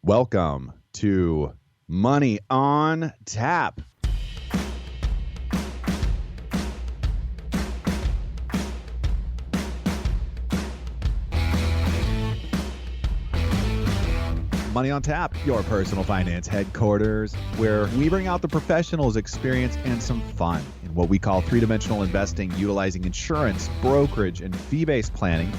Welcome to Money on Tap. Money on Tap, your personal finance headquarters, where we bring out the professionals' experience and some fun in what we call three-dimensional investing, utilizing insurance, brokerage, and fee-based planning.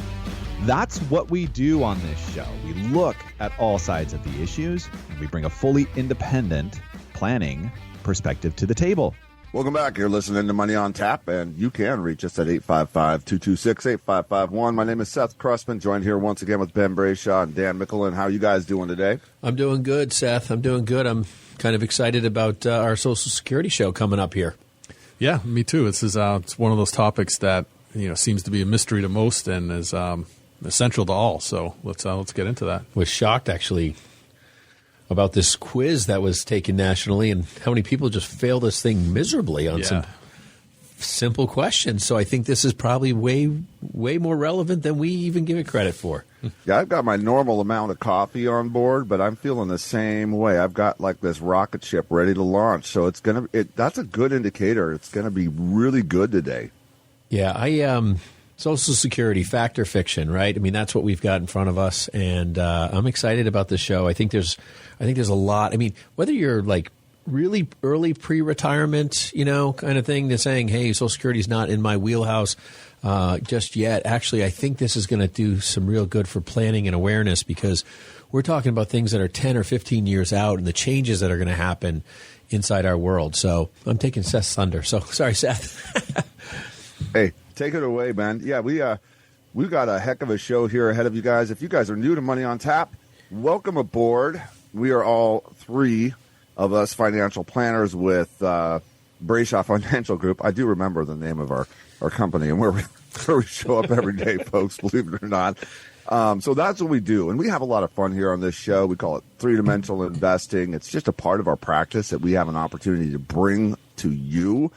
That's what we do on this show. We look at all sides of the issues, and we bring a fully independent planning perspective to the table. Welcome back. You're listening to Money on Tap, and you can reach us at 855-226-8551. My name is Seth Cressman, joined here once again with Ben Brayshaw and Dan Mickelin. How are you guys doing today? I'm doing good, Seth. I'm doing good. I'm kind of excited about our Social Security show coming up here. Yeah, me too. This is it's one of those topics that seems to be a mystery to most and is essential to all. So let's get into that. Was shocked actually about this quiz that was taken nationally and how many people just fail this thing miserably on some simple questions. So I think this is probably way more relevant than we even give it credit for. Yeah, I've got my normal amount of coffee on board, but I'm feeling the same way. I've got like this rocket ship ready to launch. So that's a good indicator. It's going to be really good today. Yeah, Social Security, fact or fiction, right? I mean, that's what we've got in front of us, and I'm excited about this show. I think there's a lot. I mean, whether you're like really early pre-retirement, kind of thing, to saying, hey, Social Security is not in my wheelhouse just yet. Actually, I think this is going to do some real good for planning and awareness, because we're talking about things that are 10 or 15 years out and the changes that are going to happen inside our world. So I'm taking Seth's thunder. So sorry, Seth. Hey. Take it away, man. Yeah, we've got a heck of a show here ahead of you guys. If you guys are new to Money on Tap, welcome aboard. We are all three of us financial planners with Brayshaw Financial Group. I do remember the name of our company and where we show up every day, folks, believe it or not. So that's what we do. And we have a lot of fun here on this show. We call it three-dimensional investing. It's just a part of our practice that we have an opportunity to bring to you.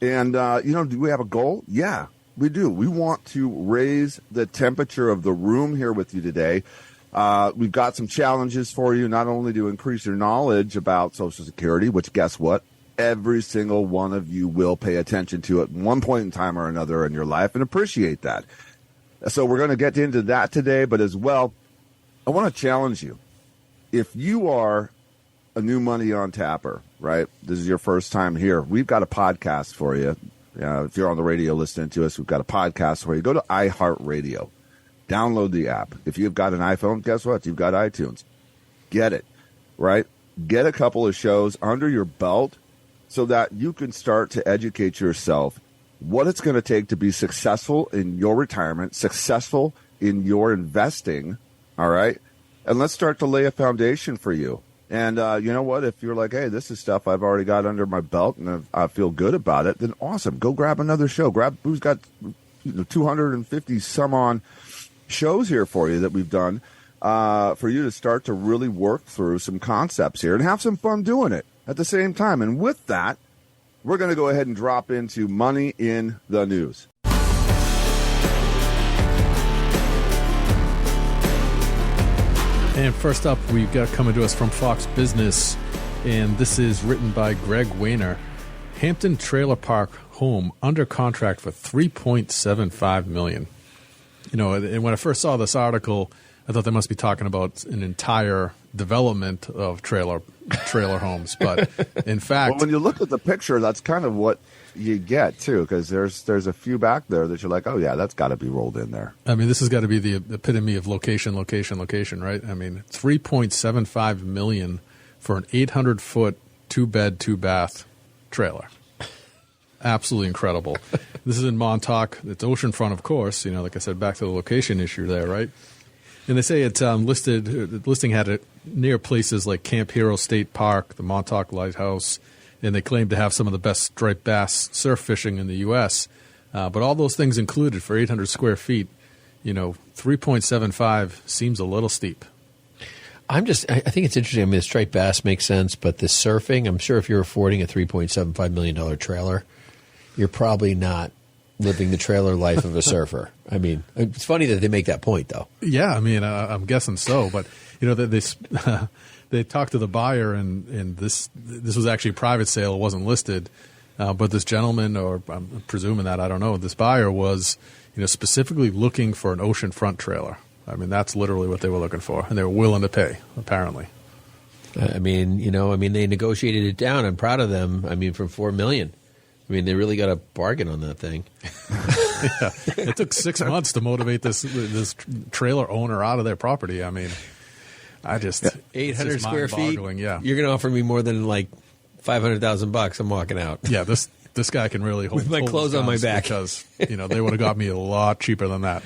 And, do we have a goal? Yeah. We do. We want to raise the temperature of the room here with you today. We've got some challenges for you, not only to increase your knowledge about Social Security, which guess what? Every single one of you will pay attention to at one point in time or another in your life and appreciate that. So we're going to get into that today, but as well, I want to challenge you. If you are a new Money on Tapper, right? This is your first time here. We've got a podcast for you. If you're on the radio listening to us, we've got a podcast for you. Go to iHeartRadio. Download the app. If you've got an iPhone, guess what? You've got iTunes. Get it, right? Get a couple of shows under your belt so that you can start to educate yourself what it's going to take to be successful in your retirement, successful in your investing, all right? And let's start to lay a foundation for you. And you know what? If you're like, hey, this is stuff I've already got under my belt and I feel good about it, then awesome. Go grab another show. Who's got 250 some on shows here for you that we've done for you to start to really work through some concepts here and have some fun doing it at the same time. And with that, we're going to go ahead and drop into Money in the News. And first up, we've got coming to us from Fox Business, and this is written by Greg Wayner. Hampton Trailer Park home under contract for $3.75 million. And when I first saw this article, I thought they must be talking about an entire development of trailer homes. But in fact, well, when you look at the picture, that's kind of what you get too, because there's a few back there that you're like, oh yeah, that's got to be rolled in there. I mean, this has got to be the epitome of location, right? I mean, $3.75 million for an 800-foot 2-bed, 2-bath trailer. Absolutely incredible. This is in Montauk. It's oceanfront, of course. Like I said, back to the location issue there, right? And they say it's listed. The listing had it near places like Camp Hero State Park, the Montauk Lighthouse, and they claim to have some of the best striped bass surf fishing in the U.S. But all those things included for 800 square feet, 3.75 seems a little steep. I think it's interesting. I mean, the striped bass makes sense, but the surfing, I'm sure if you're affording a $3.75 million trailer, you're probably not living the trailer life of a surfer. I mean, it's funny that they make that point, though. Yeah, I mean, I'm guessing so. But they talked to the buyer, and this was actually a private sale. It wasn't listed, but this gentleman, or I'm presuming that, I don't know, this buyer was, specifically looking for an oceanfront trailer. I mean, that's literally what they were looking for, and they were willing to pay, apparently. I mean, they negotiated it down. I'm proud of them. I mean, from $4 million. I mean, they really got a bargain on that thing. Yeah. It took 6 months to motivate this trailer owner out of their property. I mean, 800 square feet. Yeah, you're going to offer me more than like $500,000. I'm walking out. Yeah, this guy can really hold with my clothes on my back, because they would have got me a lot cheaper than that.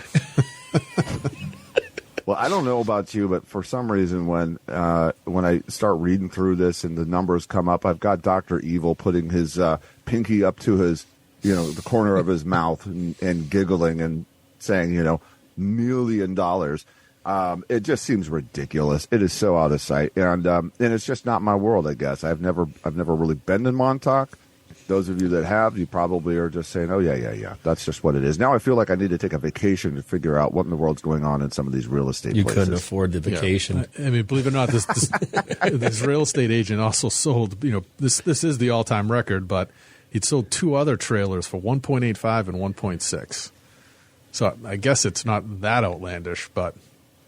Well, I don't know about you, but for some reason, when I start reading through this and the numbers come up, I've got Dr. Evil putting his pinky up to his, the corner of his mouth and giggling and saying, $1 million. It just seems ridiculous. It is so out of sight, and it's just not my world. I guess I've never really been in Montauk. Those of you that have, you probably are just saying, oh, yeah. That's just what it is. Now I feel like I need to take a vacation to figure out what in the world's going on in some of these real estate places. You couldn't afford the vacation. Yeah. I mean, believe it or not, this real estate agent also sold, this is the all-time record, but he'd sold 2 other trailers for $1.85 and $1.6. So I guess it's not that outlandish, but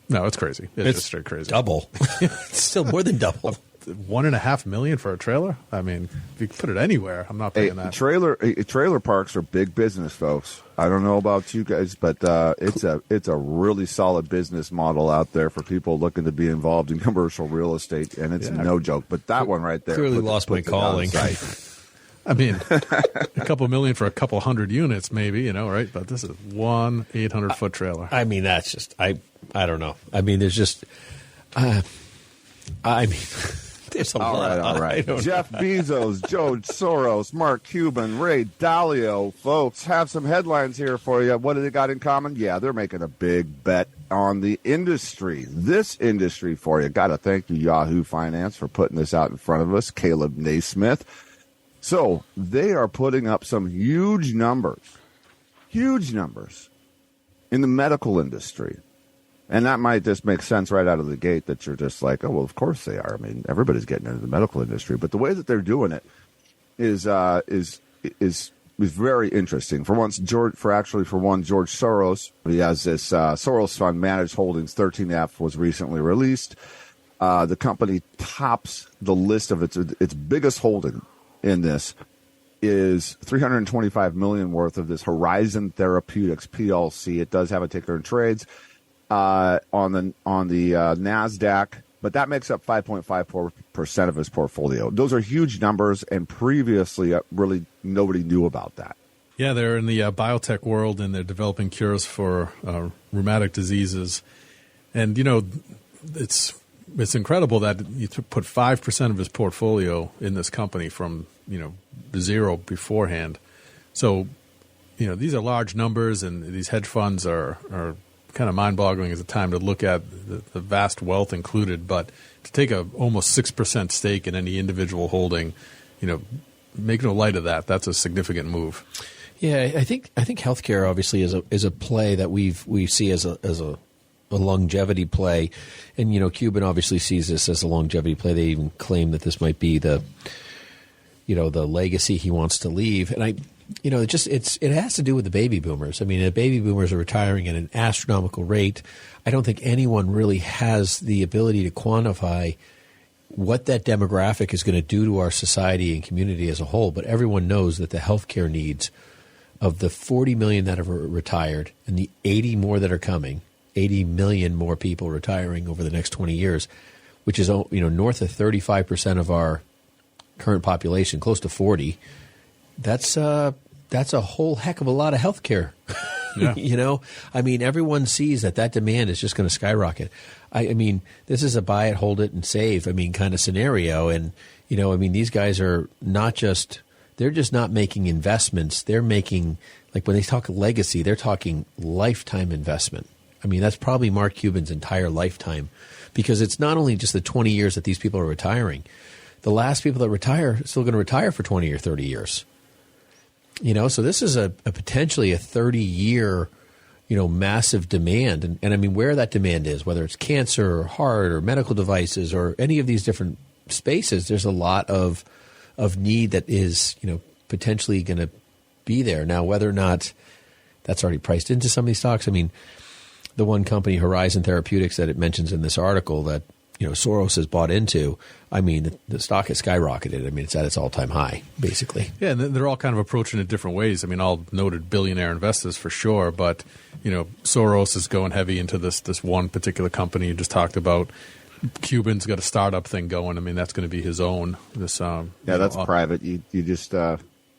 no, it's crazy. It's just straight crazy. Double. It's still more than double. $1.5 million for a trailer? I mean, if you put it anywhere, I'm not paying that. Trailer parks are big business, folks. I don't know about you guys, but it's a really solid business model out there for people looking to be involved in commercial real estate, and it's no joke. But that one right there clearly lost my calling. I mean, a couple million for a couple hundred units, maybe, right? But this is 1 800-foot trailer. I mean, that's just I don't know. I mean, there's just there's a lot. All right. Jeff Bezos, Joe Soros, Mark Cuban, Ray Dalio, folks, have some headlines here for you. What do they got in common? Yeah, they're making a big bet on the industry. This industry for you. Got to thank you, Yahoo Finance, for putting this out in front of us. Caleb Naismith. So they are putting up some huge numbers in the medical industry. And that might just make sense right out of the gate that you're just like, oh, well, of course they are. I mean, everybody's getting into the medical industry. But the way that they're doing it is very interesting. For one, George Soros, he has this Soros Fund Managed Holdings 13F was recently released. The company tops the list of its biggest holding in this is $325 million worth of this Horizon Therapeutics PLC. It does have a ticker and trades on the NASDAQ, but that makes up 5.54% of his portfolio. Those are huge numbers, and previously really nobody knew about that. Yeah, they're in the biotech world, and they're developing cures for rheumatic diseases. And, it's incredible that you put 5% of his portfolio in this company from, zero beforehand. So, these are large numbers, and these hedge funds are kind of mind-boggling as a time to look at the vast wealth included. But to take a almost 6% stake in any individual holding, make no light of that. That's a significant move. Yeah, I think healthcare obviously is a play that we see as a longevity play, and Cuban obviously sees this as a longevity play. They even claim that this might be the legacy he wants to leave, and it has to do with the baby boomers. I mean, the baby boomers are retiring at an astronomical rate. I don't think anyone really has the ability to quantify what that demographic is going to do to our society and community as a whole. But everyone knows that the healthcare needs of the 40 million that have retired and the 80 more that are coming, 80 million more people retiring over the next 20 years, which is north of 35% of our current population, close to 40. That's a whole heck of a lot of health care. Yeah. I mean, everyone sees that demand is just going to skyrocket. I mean, this is a buy it, hold it, and save, kind of scenario. And, these guys are they're just not making investments. They're making, like when they talk legacy, they're talking lifetime investment. I mean, that's probably Mark Cuban's entire lifetime, because it's not only just the 20 years that these people are retiring. The last people that retire are still going to retire for 20 or 30 years. So this is a potentially a 30-year, massive demand. And I mean, where that demand is, whether it's cancer or heart or medical devices or any of these different spaces, there's a lot of need that is, potentially going to be there. Now, whether or not that's already priced into some of these stocks, I mean, the one company, Horizon Therapeutics, that it mentions in this article that, Soros has bought into, I mean, the stock has skyrocketed. I mean, it's at its all-time high, basically. Yeah, and they're all kind of approaching it different ways. I mean, all noted billionaire investors for sure, but, Soros is going heavy into this one particular company you just talked about. Cuban's got a startup thing going. I mean, that's going to be his own. That's private. You just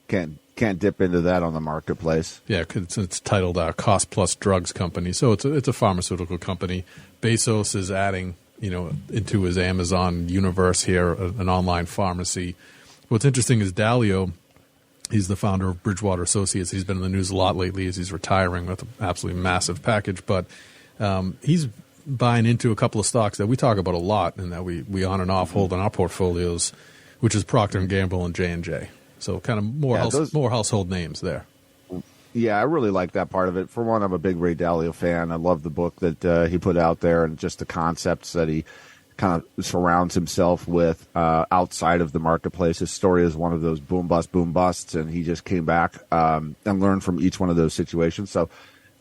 can't dip into that on the marketplace. Yeah, 'cause it's titled Cost Plus Drugs Company, so it's a pharmaceutical company. Bezos is adding, into his Amazon universe here, an online pharmacy. What's interesting is Dalio. He's the founder of Bridgewater Associates. He's been in the news a lot lately as he's retiring with an absolutely massive package, but he's buying into a couple of stocks that we talk about a lot and that we on and off hold in our portfolios, which is Procter & Gamble and J&J. So kind of more household names there. Yeah, I really like that part of it. For one, I'm a big Ray Dalio fan. I love the book that he put out there and just the concepts that he kind of surrounds himself with outside of the marketplace. His story is one of those boom busts, and he just came back and learned from each one of those situations. So,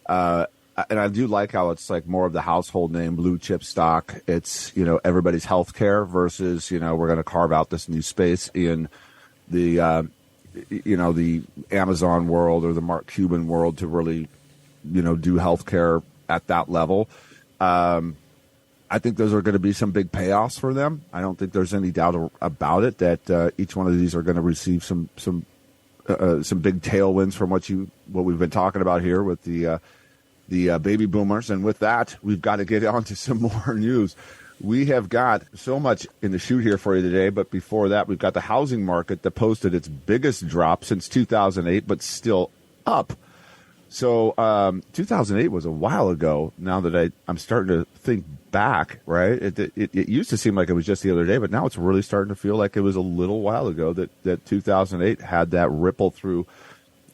and I do like how it's like more of the household name, blue chip stock. It's, everybody's healthcare versus, we're going to carve out this new space in the the Amazon world or the Mark Cuban world to really, do healthcare at that level. I think those are going to be some big payoffs for them. I don't think there's any doubt about it that each one of these are going to receive some big tailwinds from what we've been talking about here with the baby boomers. And with that, we've got to get on to some more news. We have got so much in the chute here for you today, but before that, we've got the housing market that posted its biggest drop since 2008, but still up. So 2008 was a while ago. Now that I'm starting to think back, right? It used to seem like it was just the other day, but now it's really starting to feel like it was a little while ago that 2008 had that ripple through,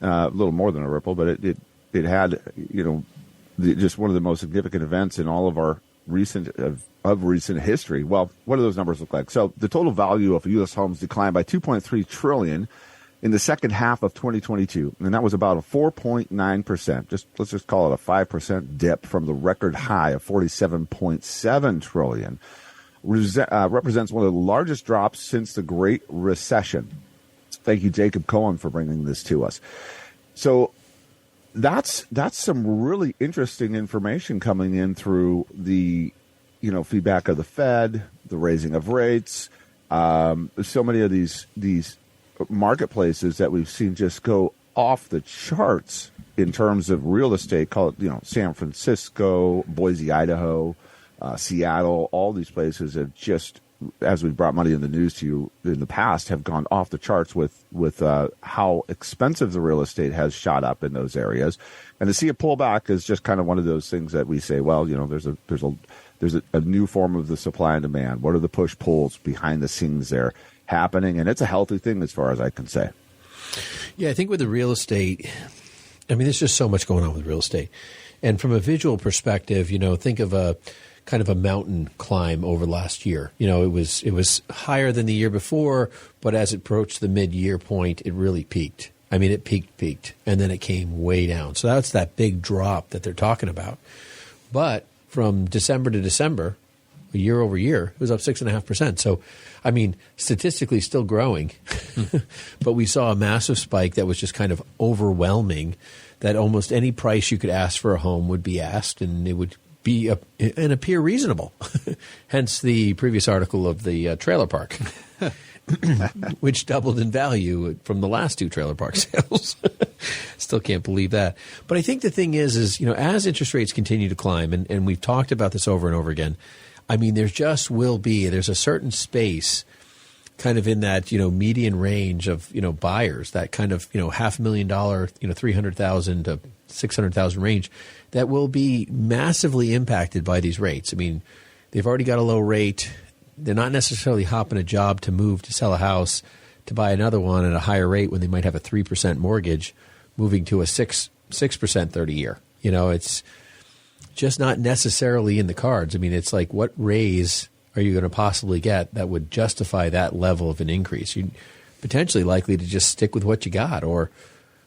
a little more than a ripple, but it had, just one of the most significant events in all of our recent history. Well, what do those numbers look like? So the total value of U.S. homes declined by $2.3 trillion in the second half of 2022, and that was about a 4.9%. Let's just call it a 5% dip from the record high of $47.7 trillion. Represents one of the largest drops since the Great Recession. Thank you, Jacob Cohen, for bringing this to us. So that's some really interesting information coming in through the feedback of the Fed, the raising of rates, so many of these marketplaces that we've seen just go off the charts in terms of real estate. Call it San Francisco, Boise, Idaho, Seattle. All these places have just, as we've brought money in the news to you in the past, have gone off the charts with how expensive the real estate has shot up in those areas. And to see a pullback is just kind of one of those things that we say, well, there's a new form of the supply and demand. What are the push pulls behind the scenes there happening? And it's a healthy thing as far as I can say. Yeah, I think with the real estate, I mean, there's just so much going on with real estate. And from a visual perspective, think of a kind of a mountain climb over last year. It was higher than the year before, but as it approached the mid-year point, it really peaked. I mean, it peaked, and then it came way down. So that's that big drop that they're talking about. But from December to December, year over year, it was up 6.5%. So, I mean, statistically still growing, but we saw a massive spike that was just kind of overwhelming, that almost any price you could ask for a home would be asked, and it would be and appear reasonable. Hence the previous article of the trailer park, which doubled in value from the last two trailer park sales. Still can't believe that. But I think the thing is as interest rates continue to climb, and we've talked about this over and over again, I mean, there's a certain space kind of in that, median range of, buyers, that kind of, $500,000, $300,000 to $600,000 range that will be massively impacted by these rates. I mean, they've already got a low rate. They're not necessarily hopping a job to move to sell a house to buy another one at a higher rate when they might have a 3% mortgage moving to a 6% 30-year. It's just not necessarily in the cards. I mean, it's like, what raise are you going to possibly get that would justify that level of an increase? You're potentially likely to just stick with what you got, or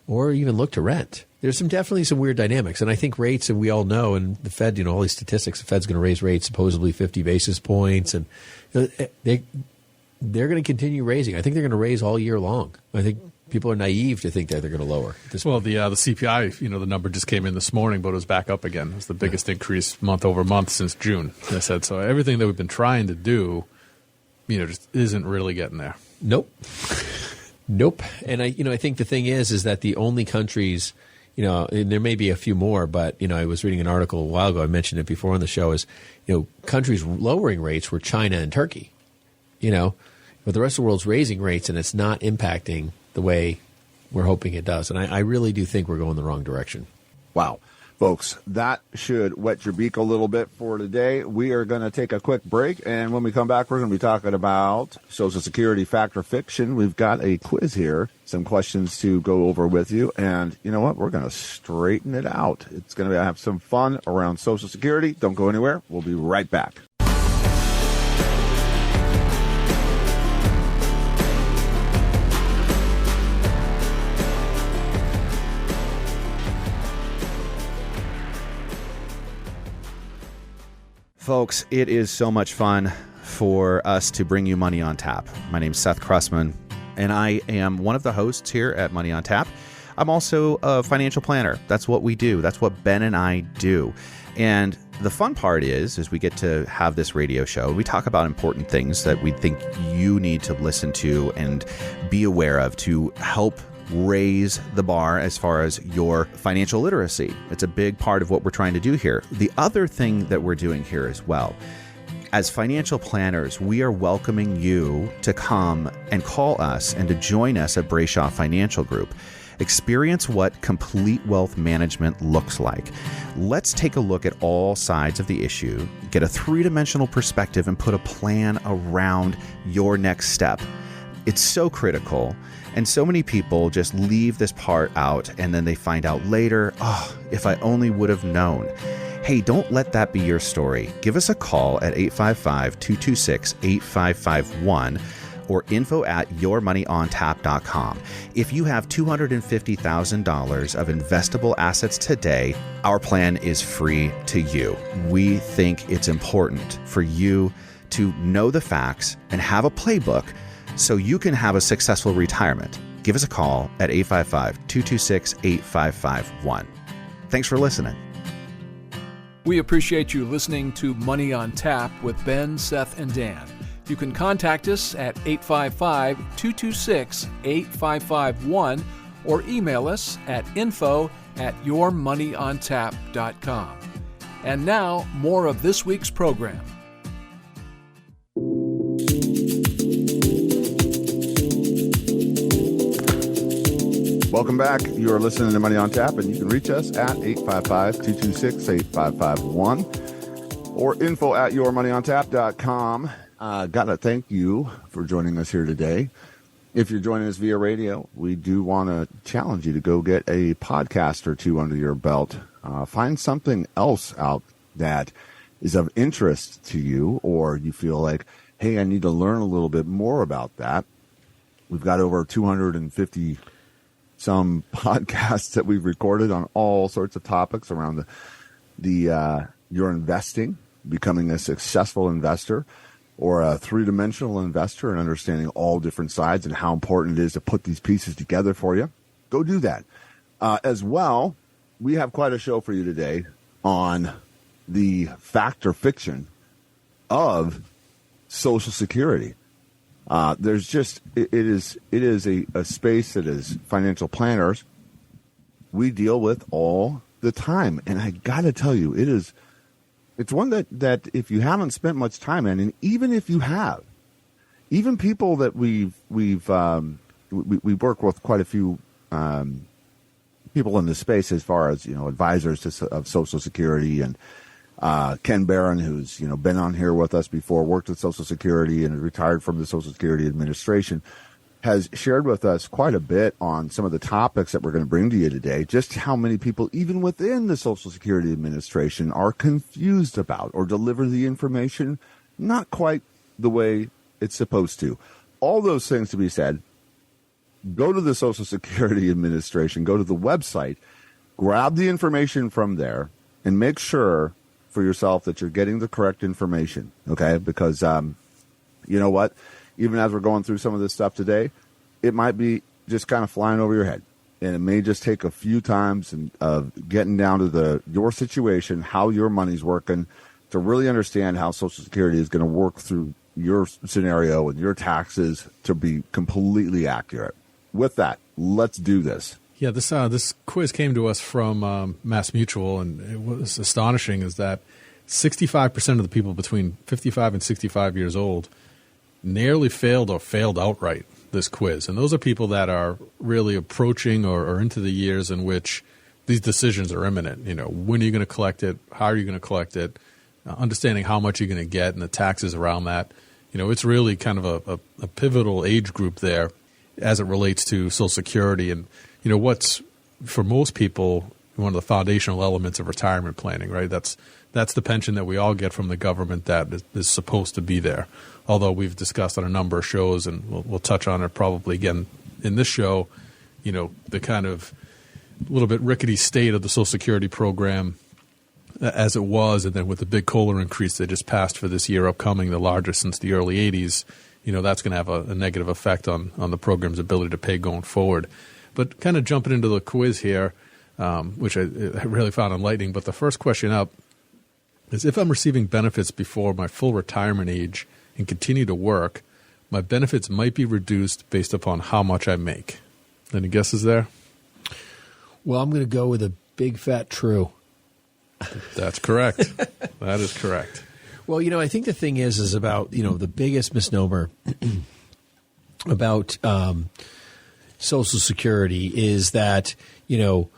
even look to rent. There's definitely some weird dynamics. And I think rates, and we all know, and the Fed, all these statistics, the Fed's going to raise rates supposedly 50 basis points, and they're going to continue raising. I think they're going to raise all year long. I think people are naive to think that they're going to lower. The CPI, the number just came in this morning, but it was back up again. It was the biggest increase month over month since June. They said so. Everything that we've been trying to do, just isn't really getting there. Nope. And I think the thing is that the only countries, and there may be a few more, but I was reading an article a while ago. I mentioned it before on the show. Is countries lowering rates were China and Turkey. But the rest of the world's raising rates, and it's not impacting the way we're hoping it does. And I really do think we're going the wrong direction. Wow. Folks, that should wet your beak a little bit for today. We are going to take a quick break, and when we come back, we're going to be talking about Social Security fact or fiction. We've got a quiz here, some questions to go over with you, and you know what? We're going to straighten it out. It's going to have some fun around Social Security. Don't go anywhere. We'll be right back. Folks, it is so much fun for us to bring you Money on Tap. My name's Seth Krusman, and I am one of the hosts here at Money on Tap. I'm also a financial planner. That's what we do. That's what Ben and I do. And the fun part is we get to have this radio show. We talk about important things that we think you need to listen to and be aware of to help raise the bar as far as your financial literacy. It's a big part of what we're trying to do here. The other thing that we're doing here as well, as financial planners, we are welcoming you to come and call us and to join us at Brayshaw Financial Group. Experience what complete wealth management looks like. Let's take a look at all sides of the issue, get a three-dimensional perspective, and put a plan around your next step. It's so critical. And so many people just leave this part out, and then they find out later, if I only would have known. Hey, don't let that be your story. Give us a call at 855-226-8551 or info@yourmoneyontap.com. If you have $250,000 of investable assets today, our plan is free to you. We think it's important for you to know the facts and have a playbook so you can have a successful retirement. Give us a call at 855-226-8551. Thanks for listening. We appreciate you listening to Money on Tap with Ben, Seth, and Dan. You can contact us at 855-226-8551 or email us at info@yourmoneyontap.com. And now, more of this week's program. Welcome back. You are listening to Money on Tap, and you can reach us at 855-226-8551 or info@yourmoneyontap.com. Gotta thank you for joining us here today. If you're joining us via radio, we do want to challenge you to go get a podcast or two under your belt. Find something else out that is of interest to you, or you feel like, hey, I need to learn a little bit more about that. We've got over 250 some podcasts that we've recorded on all sorts of topics around the your investing, becoming a successful investor, or a three-dimensional investor, and understanding all different sides and how important it is to put these pieces together for you. Go do that. As well, we have quite a show for you today on the fact or fiction of Social Security. There's just, it is a space that is financial planners we deal with all the time. And I got to tell you, it's one that if you haven't spent much time in, and even if you have, even people that we work with quite a few people in this space as far as, advisors of Social Security, and Ken Barron, who's been on here with us before, worked with Social Security and retired from the Social Security Administration. has shared with us quite a bit on some of the topics that we're going to bring to you today, just how many people, even within the Social Security Administration, are confused about or deliver the information not quite the way it's supposed to. All those things to be said, go to the Social Security Administration, go to the website, grab the information from there, and make sure for yourself that you're getting the correct information, okay? Because you know what? Even as we're going through some of this stuff today, it might be just kind of flying over your head. And it may just take a few times of getting down to your situation, how your money's working, to really understand how Social Security is going to work through your scenario and your taxes to be completely accurate. With that, let's do this. Yeah, this quiz came to us from Mass Mutual, and what was astonishing is that 65% of the people between 55 and 65 years old nearly failed or failed outright this quiz. And those are people that are really approaching or into the years in which these decisions are imminent. You know, when are you going to collect it? How are you going to collect it? Understanding how much you're going to get and the taxes around that. You know, it's really kind of a pivotal age group there as it relates to Social Security. And, you know, what's, for most people, one of the foundational elements of retirement planning, right? That's the pension that we all get from the government that is supposed to be there. Although we've discussed on a number of shows, and we'll touch on it probably again in this show, you know, the kind of little bit rickety state of the Social Security program as it was, and then with the big COLA increase they just passed for this year upcoming, the largest since the early 80s, you know, that's going to have a negative effect on the program's ability to pay going forward. But kind of jumping into the quiz here, which I really found enlightening, but the first question up is, if I'm receiving benefits before my full retirement age and continue to work, my benefits might be reduced based upon how much I make. Any guesses there? Well, I'm going to go with a big fat true. That's correct. That is correct. Well, you know, I think the thing is about, you know, the biggest misnomer about Social Security is that, you know,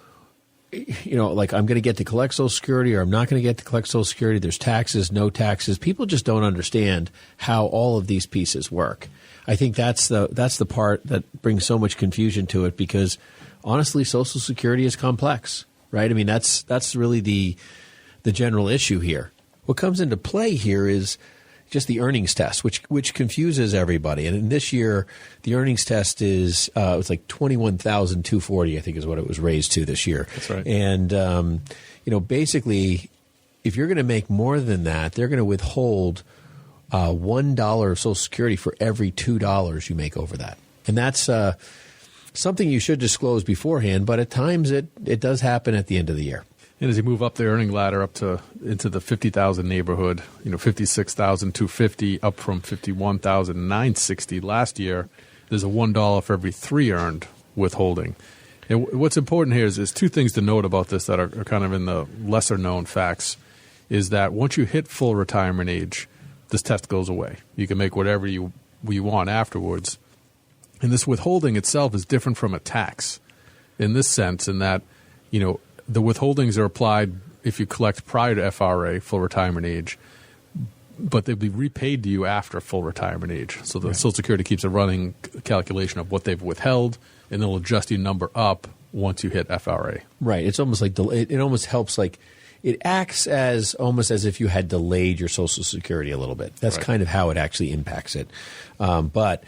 like I'm going to get to collect Social Security or I'm not going to get to collect Social Security. There's taxes, no taxes. People just don't understand how all of these pieces work. I think that's the part that brings so much confusion to it, because honestly, Social Security is complex, right? I mean, that's really the general issue here. What comes into play here is just the earnings test, which confuses everybody. And in this year, the earnings test is it was like $21,240, I think, is what it was raised to this year. That's right. And you know, basically, if you're going to make more than that, they're going to withhold $1 of Social Security for every $2 you make over that. And that's something you should disclose beforehand, but at times it does happen at the end of the year. And as you move up the earning ladder into the 50,000 neighborhood, you know, 56,250 up from 51,960 last year, there's a $1 for every 3 earned withholding. And what's important here is two things to note about this that are kind of in the lesser known facts, is that once you hit full retirement age, this test goes away. You can make whatever you want afterwards. And this withholding itself is different from a tax in this sense, in that, you know, the withholdings are applied if you collect prior to FRA, full retirement age, but they'll be repaid to you after full retirement age. So the Social Security keeps a running calculation of what they've withheld, and they'll adjust your number up once you hit FRA. Right. It's almost like it almost helps, like it acts as almost as if you had delayed your Social Security a little bit. That's kind of how it actually impacts it. But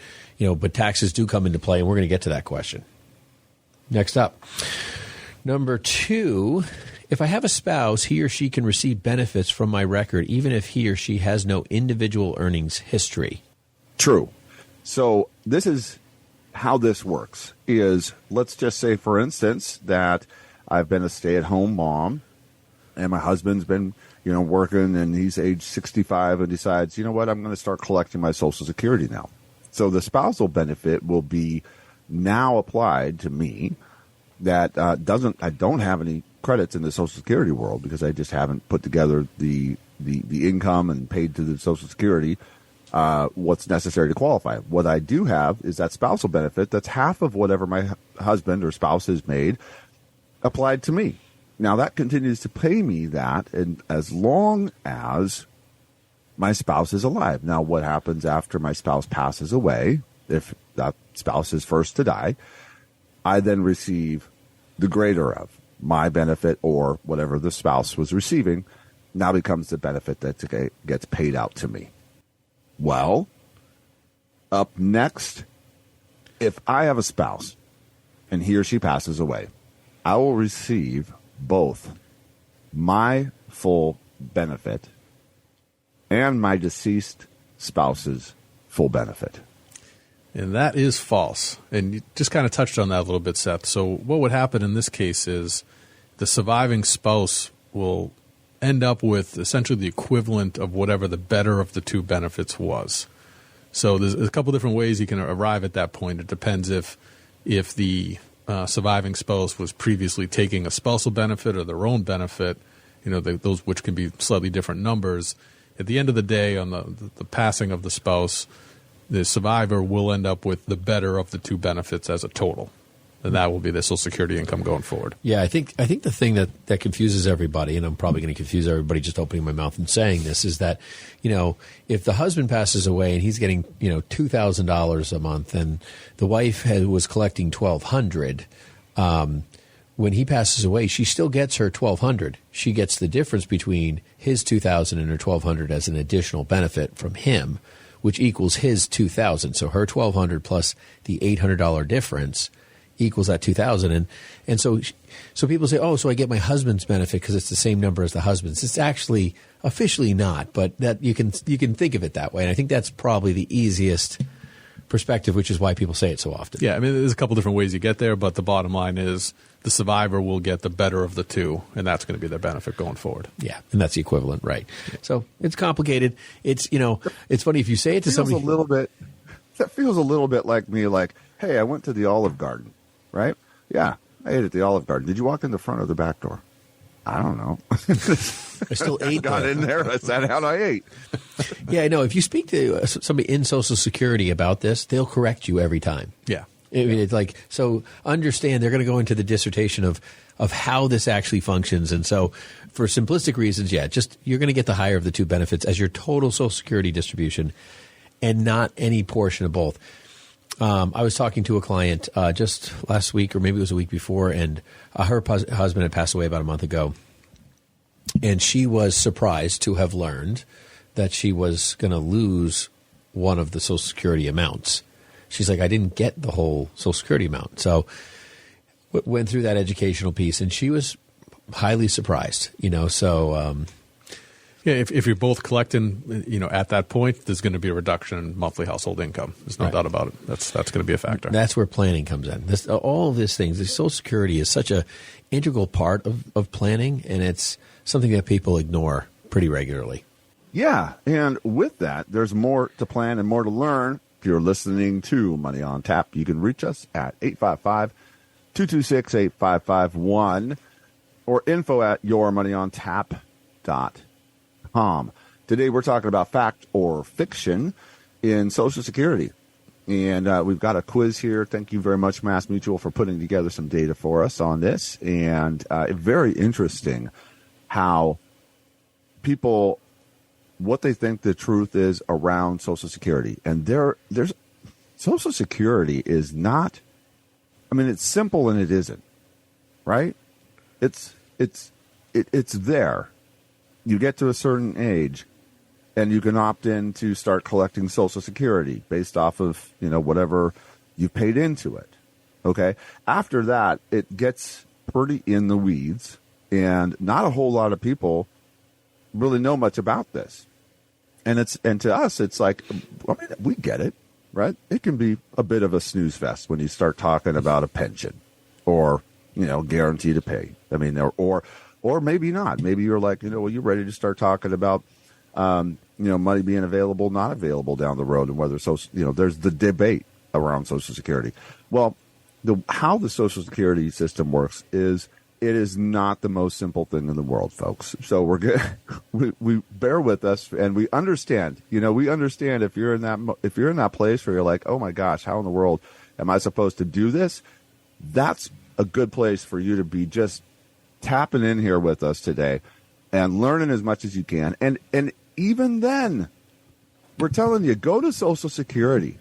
taxes do come into play, and we're going to get to that question. Next up. Number 2, if I have a spouse, he or she can receive benefits from my record even if he or she has no individual earnings history. True. So this is how this works is, let's just say, for instance, that I've been a stay-at-home mom and my husband's been, working, and he's age 65 and decides, you know what, I'm going to start collecting my Social Security now. So the spousal benefit will be now applied to me. That I don't have any credits in the Social Security world because I just haven't put together the income and paid to the Social Security what's necessary to qualify. What I do have is that spousal benefit that's half of whatever my husband or spouse has made applied to me. Now that continues to pay me that, and as long as my spouse is alive. Now what happens after my spouse passes away, if that spouse is first to die, I then receive the greater of my benefit, or whatever the spouse was receiving now becomes the benefit that gets paid out to me. Well, up next, if I have a spouse and he or she passes away, I will receive both my full benefit and my deceased spouse's full benefit. And that is false. And you just kind of touched on that a little bit, Seth. So what would happen in this case is the surviving spouse will end up with essentially the equivalent of whatever the better of the two benefits was. So there's a couple different ways you can arrive at that point. It depends if the surviving spouse was previously taking a spousal benefit or their own benefit, those which can be slightly different numbers. At the end of the day, on the passing of the spouse, the survivor will end up with the better of the two benefits as a total. And that will be the Social Security income going forward. Yeah, I think the thing that confuses everybody, and I'm probably going to confuse everybody just opening my mouth and saying this, is that, if the husband passes away and he's getting, $2,000 a month, and the wife was collecting $1,200, when he passes away, she still gets her $1,200. She gets the difference between his $2,000 and her $1,200 as an additional benefit from him, which equals his $2,000. So her $1,200 plus the $800 difference equals that $2,000. And so people say, oh, so I get my husband's benefit because it's the same number as the husband's. It's actually officially not, but that you can think of it that way. And I think that's probably the easiest perspective, which is why people say it so often. Yeah, I mean, there's a couple different ways you get there, but the bottom line is the survivor will get the better of the two, and that's going to be their benefit going forward. Yeah, and that's the equivalent, right? So it's complicated. It's it's funny if you say it to somebody. That feels a little bit like me. Like, hey, I went to the Olive Garden, right? Yeah, I ate at the Olive Garden. Did you walk in the front or the back door? I don't know. I still ate. Got in there. I sat down. I ate. Yeah, I know. If you speak to somebody in Social Security about this, they'll correct you every time. Yeah. I mean, it's like, so understand they're going to go into the dissertation of how this actually functions. And so for simplistic reasons, just you're going to get the higher of the two benefits as your total Social Security distribution and not any portion of both. I was talking to a client just last week, or maybe it was a week before, and her husband had passed away about a month ago. And she was surprised to have learned that she was going to lose one of the Social Security amounts. She's like, I didn't get the whole Social Security amount. So went through that educational piece, and she was highly surprised, so... Yeah, if you're both collecting, at that point, there's going to be a reduction in monthly household income. There's no doubt about it. That's going to be a factor. That's where planning comes in. All of these things, the Social Security is such a integral part of planning, and it's something that people ignore pretty regularly. Yeah, and with that, there's more to plan and more to learn. If you're listening to Money on Tap, you can reach us at 855-226-8551 or info@yourmoneyontap.com. Today we're talking about fact or fiction in Social Security. And we've got a quiz here. Thank you very much, Mass Mutual, for putting together some data for us on this. And very interesting how people, what they think the truth is around Social Security. And there's Social Security is not, it's simple and it isn't, right? It's there. You get to a certain age, and you can opt in to start collecting Social Security based off of, whatever you paid into it. Okay? After that, it gets pretty in the weeds, and not a whole lot of people really know much about this. And to us, it's like, we get it, right? It can be a bit of a snooze fest when you start talking about a pension or, guarantee to pay. Or maybe not. Maybe you're like, you're ready to start talking about, money being available, not available down the road, and whether there's the debate around Social Security. Well, how the Social Security system works is it is not the most simple thing in the world, folks. So we're good. We bear with us, and we understand. We understand if you're in that place where you're like, oh my gosh, how in the world am I supposed to do this? That's a good place for you to be just tapping in here with us today and learning as much as you can. And even then, we're telling you, go to Social Security.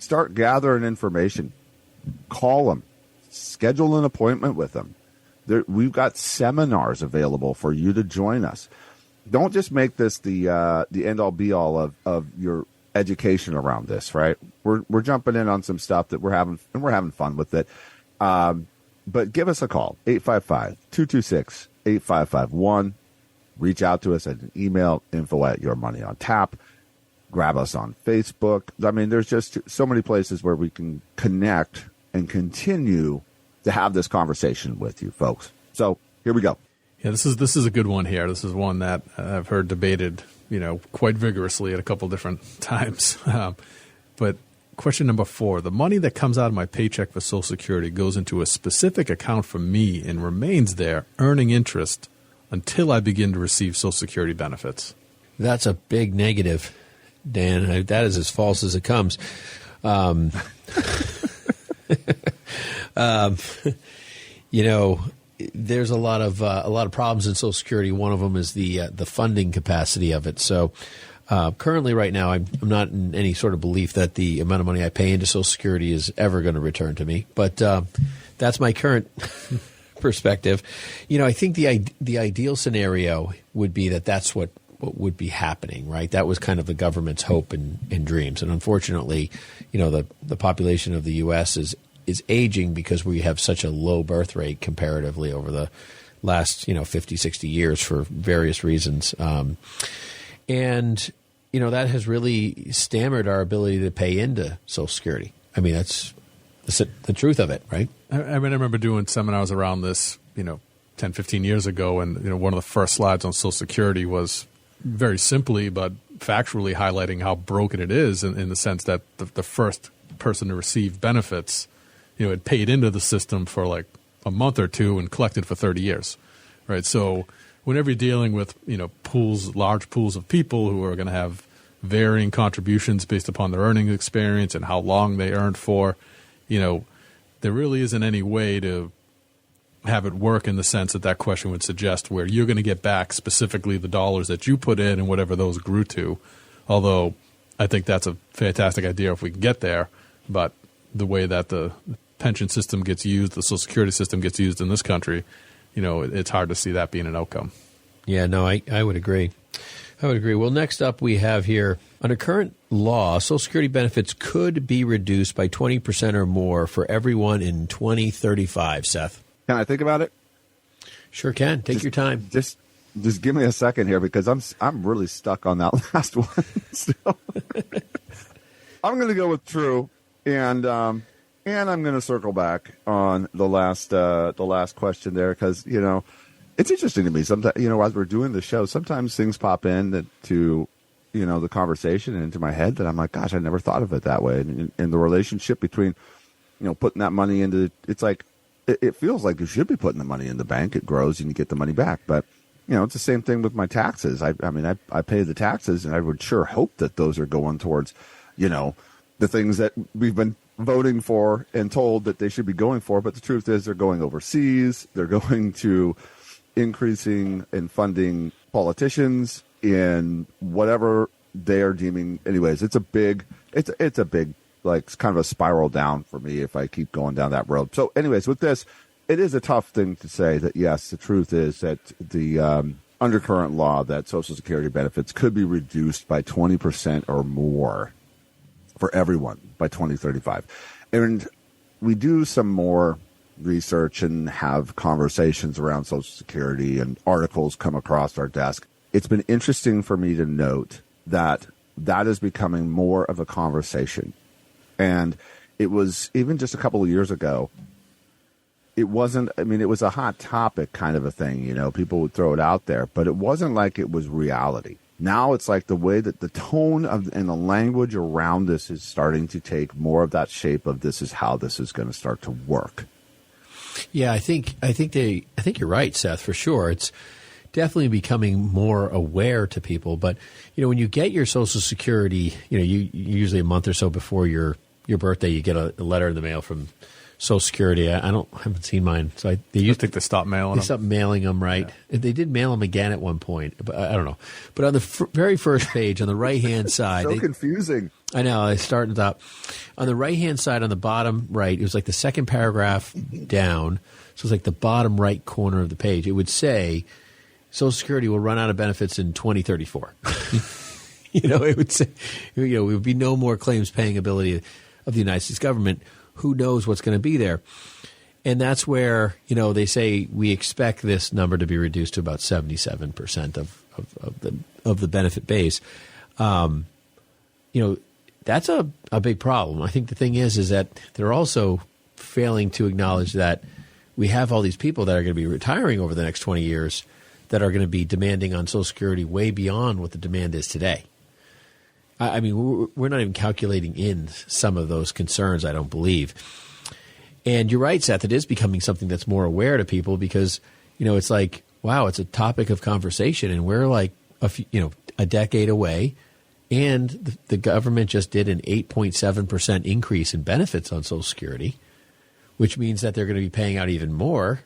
start gathering information. Call them. Schedule an appointment with them. We've got seminars available for you to join us. Don't just make this the end-all be-all of your education around this, right? We're jumping in on some stuff that we're having fun with it. But give us a call, 855-226-8551. Reach out to us at an email, info@yourmoneyontap. Grab us on Facebook. I mean, there's just so many places where we can connect and continue to have this conversation with you folks. So here we go. Yeah, this is a good one here. This is one that I've heard debated, quite vigorously at a couple different times. But question number 4, the money that comes out of my paycheck for Social Security goes into a specific account for me and remains there earning interest until I begin to receive Social Security benefits. That's a big negative, Dan. That is as false as it comes. There's a lot of problems in Social Security. One of them is the funding capacity of it. So currently, right now, I'm not in any sort of belief that the amount of money I pay into Social Security is ever going to return to me. But that's my current perspective. I think the ideal scenario would be that's what would be happening, right? That was kind of the government's hope and dreams. And unfortunately, the population of the U.S. is aging because we have such a low birth rate comparatively over the last 50, 60 years for various reasons. And that has really stammered our ability to pay into Social Security. I mean, that's the truth of it, right? I remember doing seminars around this, 10, 15 years ago, and one of the first slides on Social Security was very simply but factually highlighting how broken it is in the sense that the first person to receive benefits, had paid into the system for like a month or two and collected for 30 years, right? So whenever you're dealing with, large pools of people who are going to have varying contributions based upon their earning experience and how long they earned for, there really isn't any way to have it work in the sense that question would suggest where you're going to get back specifically the dollars that you put in and whatever those grew to. Although I think that's a fantastic idea if we can get there, but the way that the pension system gets used, the Social Security system gets used in this country, it's hard to see that being an outcome. Yeah, no, I would agree. Well, next up we have here, under current law, Social Security benefits could be reduced by 20% or more for everyone in 2035, Seth. Can I think about it? Sure can. Take your time. Just give me a second here because I'm really stuck on that last one. Still. I'm going to go with true, and I'm going to circle back on the last question there because it's interesting to me. Sometimes as we're doing the show, sometimes things pop in to the conversation and into my head that I'm like, gosh, I never thought of it that way. And the relationship between putting that money into it's like. It feels like you should be putting the money in the bank. It grows and you get the money back. But, it's the same thing with my taxes. I pay the taxes, and I would sure hope that those are going towards, the things that we've been voting for and told that they should be going for. But the truth is they're going overseas. They're going to increasing and funding politicians in whatever they are deeming. Anyways, it's a big like it's kind of a spiral down for me if I keep going down that road. So anyways, with this, it is a tough thing to say that, yes, the truth is that the under current law that Social Security benefits could be reduced by 20% or more for everyone by 2035. And we do some more research and have conversations around Social Security and articles come across our desk. It's been interesting for me to note that is becoming more of a conversation. And it was even just a couple of years ago, it wasn't, it was a hot topic kind of a thing, people would throw it out there, but it wasn't like it was reality. Now it's like the way that the tone and the language around this is starting to take more of that shape of this is how this is going to start to work. Yeah, I think you're right, Seth, for sure. It's definitely becoming more aware to people. But, when you get your Social Security, you usually a month or so before your birthday, you get a letter in the mail from Social Security. I haven't seen mine. So I think they stopped mailing them. They stopped mailing them, right? Yeah. They did mail them again at one point, but I don't know. But on the very first page, on the right-hand side. So confusing. I know. I start and stop. On the right-hand side, on the bottom right, it was like the second paragraph down. So it's like the bottom right corner of the page. It would say, Social Security will run out of benefits in 2034. It would say, there would be no more claims paying ability of the United States government. Who knows what's going to be there? And that's where, they say we expect this number to be reduced to about 77% of the benefit base. That's a big problem. I think the thing is that they're also failing to acknowledge that we have all these people that are going to be retiring over the next 20 years that are going to be demanding on Social Security way beyond what the demand is today. I mean, we're not even calculating in some of those concerns, I don't believe. And you're right, Seth, it is becoming something that's more aware to people because, it's like, wow, it's a topic of conversation and we're like a decade away. And the government just did an 8.7% increase in benefits on Social Security, which means that they're going to be paying out even more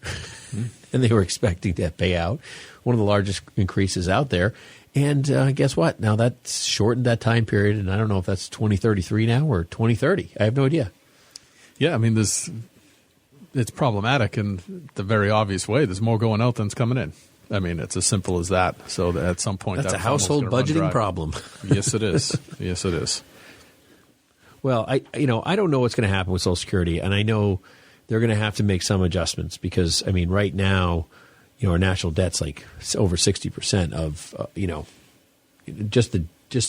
than they were expecting to pay out. One of the largest increases out there. And guess what? Now that's shortened that time period. And I don't know if that's 2033 now or 2030. I have no idea. Yeah, I mean, it's problematic in the very obvious way. There's more going out than's coming in. I mean, it's as simple as that. So that at some point, that's a household budgeting problem. Yes, it is. Yes, it is. Well, I don't know what's going to happen with Social Security, and I know they're going to have to make some adjustments because, I mean, right now, our national debt's like over 60% of, just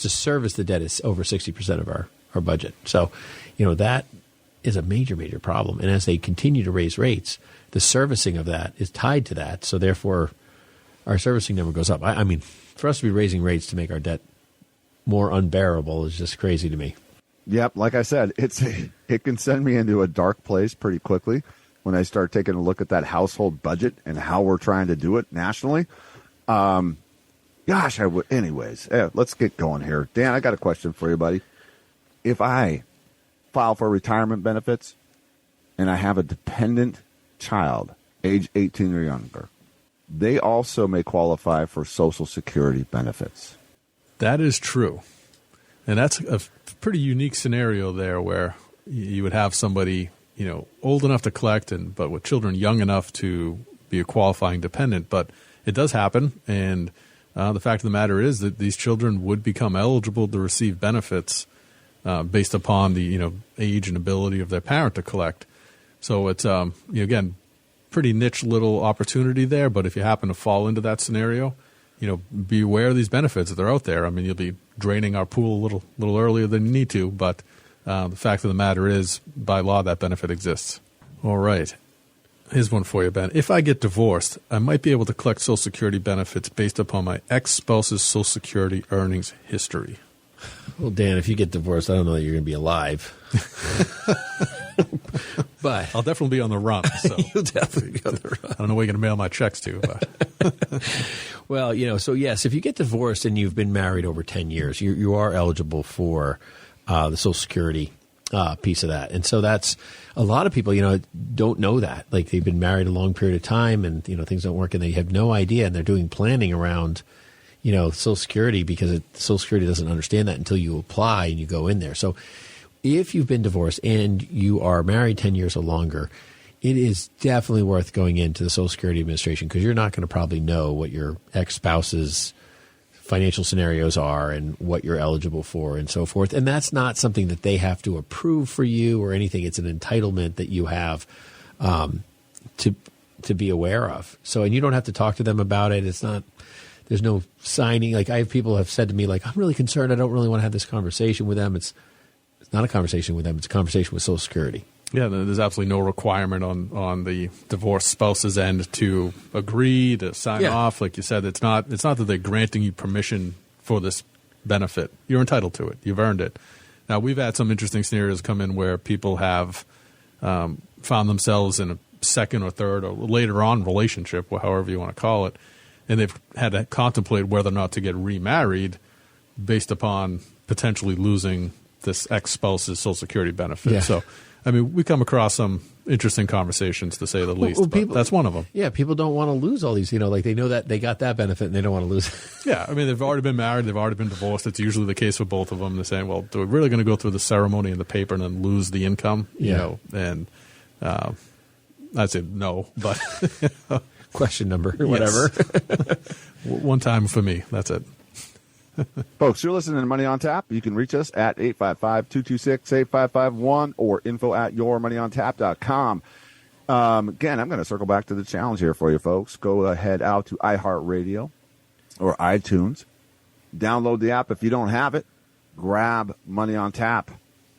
to service the debt is over 60% of our budget. So, that is a major, major problem. And as they continue to raise rates, the servicing of that is tied to that. So therefore, our servicing number goes up. I mean, for us to be raising rates to make our debt more unbearable is just crazy to me. Yep, like I said, it can send me into a dark place pretty quickly when I start taking a look at that household budget and how we're trying to do it nationally. Gosh, I would. Anyways, let's get going here. Dan, I got a question for you, buddy. If I file for retirement benefits and I have a dependent child, age 18 or younger, they also may qualify for Social Security benefits. That is true. And that's a pretty unique scenario there where you would have somebody, old enough to collect but with children young enough to be a qualifying dependent. But it does happen. And the fact of the matter is that these children would become eligible to receive benefits based upon the, age and ability of their parent to collect. So it's, again, pretty niche little opportunity there. But if you happen to fall into that scenario, be aware of these benefits that they're out there. I mean, you'll be draining our pool a little earlier than you need to, but the fact of the matter is, by law, that benefit exists. All right. Here's one for you, Ben. If I get divorced, I might be able to collect Social Security benefits based upon my ex-spouse's Social Security earnings history. Well, Dan, if you get divorced, I don't know that you're going to be alive. But I'll definitely be on the run. So. You'll definitely be on the run. I don't know where you're going to mail my checks to. But. Well, so yes, if you get divorced and you've been married over 10 years, you are eligible for the Social Security piece of that. And so that's a lot of people, don't know that. Like they've been married a long period of time and, things don't work and they have no idea and they're doing planning around, Social Security because Social Security doesn't understand that until you apply and you go in there. So if you've been divorced and you are married 10 years or longer, it is definitely worth going into the Social Security Administration because you're not going to probably know what your ex-spouse's financial scenarios are and what you're eligible for and so forth. And that's not something that they have to approve for you or anything. It's an entitlement that you have to be aware of. So, and you don't have to talk to them about it. It's not, there's no signing. Like I have people have said to me, like, I'm really concerned. I don't really want to have this conversation with them. It's not a conversation with them. It's a conversation with Social Security. Yeah, there's absolutely no requirement on the divorced spouse's end to agree, to sign off. Like you said, it's not that they're granting you permission for this benefit. You're entitled to it. You've earned it. Now, we've had some interesting scenarios come in where people have found themselves in a second or third or later on relationship, or however you want to call it, and they've had to contemplate whether or not to get remarried based upon potentially losing this ex-spouse's Social Security benefit. Yeah. So, I mean, we come across some interesting conversations, to say the least. But that's one of them. Yeah, people don't want to lose all these. Like they know that they got that benefit and they don't want to lose it. Yeah, I mean, they've already been married, they've already been divorced. It's usually the case for both of them. They're saying, well, are we really going to go through the ceremony and the paper and then lose the income? And I'd say no, but Question number, whatever. One time for me, that's it. Folks, you're listening to Money on Tap. You can reach us at 855-226-8551 or info@yourmoneyontap.com. Again, I'm going to circle back to the challenge here for you, folks. Go ahead out to iHeartRadio or iTunes. Download the app if you don't have it. Grab Money on Tap